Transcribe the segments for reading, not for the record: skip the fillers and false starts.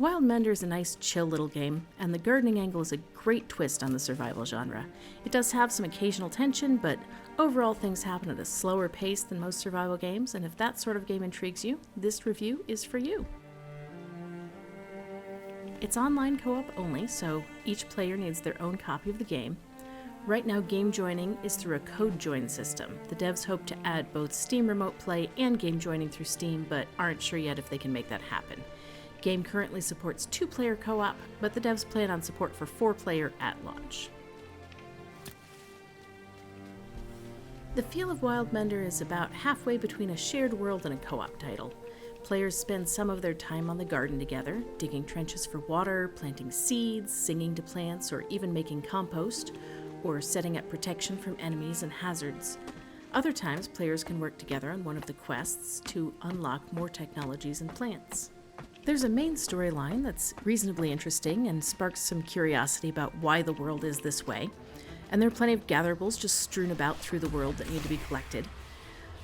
Wildmender is a nice, chill little game, and the gardening angle is a great twist on the survival genre. It does have some occasional tension, but overall things happen at a slower pace than most survival games, and if that sort of game intrigues you, this review is for you. It's online co-op only, so each player needs their own copy of the game. Right now, game joining is through a code join system. The devs hope to add both Steam Remote Play and game joining through Steam, but aren't sure yet if they can make that happen. Game currently supports 2-player co-op, but the devs plan on support for 4-player at launch. The feel of Wildmender is about halfway between a shared world and a co-op title. Players spend some of their time on the garden together, digging trenches for water, planting seeds, singing to plants, or even making compost, or setting up protection from enemies and hazards. Other times, players can work together on one of the quests to unlock more technologies and plants. There's a main storyline that's reasonably interesting and sparks some curiosity about why the world is this way, and there are plenty of gatherables just strewn about through the world that need to be collected.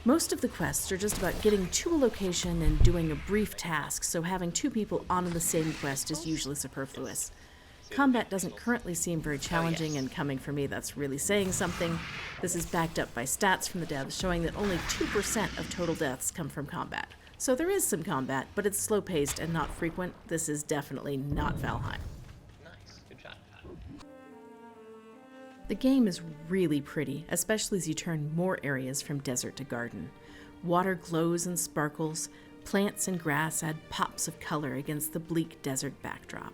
Most of the quests are just about getting to a location and doing a brief task, so having 2 people on the same quest is usually superfluous. Combat doesn't currently seem very challenging, and coming from me, that's really saying something. This is backed up by stats from the devs showing that only 2% of total deaths come from combat. So there is some combat, but it's slow-paced and not frequent. This is definitely not Valheim. Nice, good job. The game is really pretty, especially as you turn more areas from desert to garden. Water glows and sparkles, plants and grass add pops of color against the bleak desert backdrop.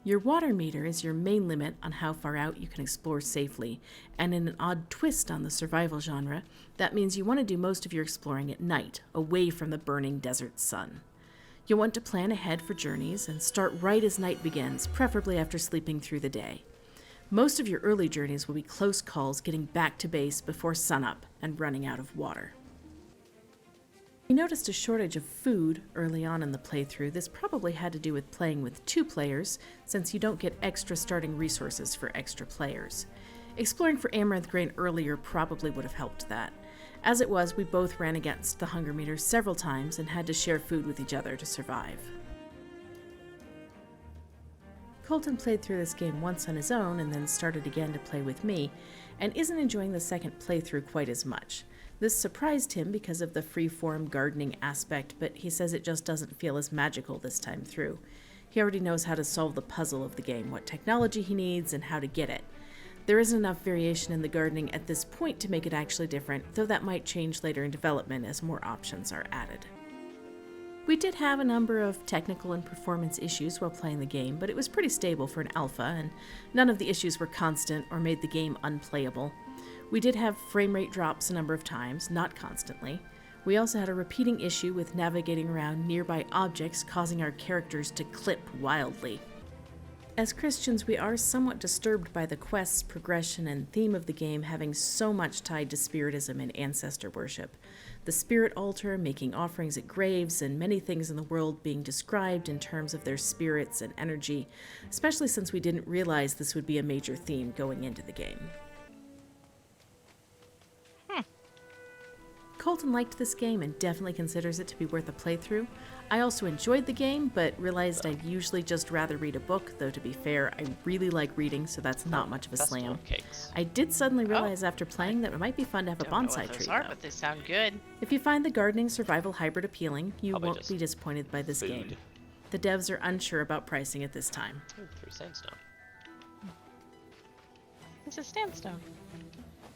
Your water meter is your main limit on how far out you can explore safely, and in an odd twist on the survival genre, that means you want to do most of your exploring at night, away from the burning desert sun. You'll want to plan ahead for journeys and start right as night begins, preferably after sleeping through the day. Most of your early journeys will be close calls getting back to base before sunup and running out of water. We noticed a shortage of food early on in the playthrough. This probably had to do with playing with 2 players, since you don't get extra starting resources for extra players. Exploring for amaranth grain earlier probably would have helped that. As it was, we both ran against the hunger meter several times and had to share food with each other to survive. Colton played through this game once on his own and then started again to play with me, and isn't enjoying the second playthrough quite as much. This surprised him because of the free-form gardening aspect, but he says it just doesn't feel as magical this time through. He already knows how to solve the puzzle of the game, what technology he needs, and how to get it. There isn't enough variation in the gardening at this point to make it actually different, though that might change later in development as more options are added. We did have a number of technical and performance issues while playing the game, but it was pretty stable for an alpha, and none of the issues were constant or made the game unplayable. We did have frame rate drops a number of times, not constantly. We also had a repeating issue with navigating around nearby objects, causing our characters to clip wildly. As Christians, we are somewhat disturbed by the quest's progression and theme of the game having so much tied to spiritism and ancestor worship. The spirit altar, making offerings at graves, and many things in the world being described in terms of their spirits and energy, especially since we didn't realize this would be a major theme going into the game. Colton liked this game and definitely considers it to be worth a playthrough. I also enjoyed the game, but realized I'd usually just rather read a book, though to be fair, I really like reading, so that's not much of a slam. I did suddenly realize after playing that it might be fun to have a bonsai tree, though. But they sound good. If you find the gardening survival hybrid appealing, you won't be disappointed by this game. The devs are unsure about pricing at this time. Ooh, 3 sandstone. It's a sandstone.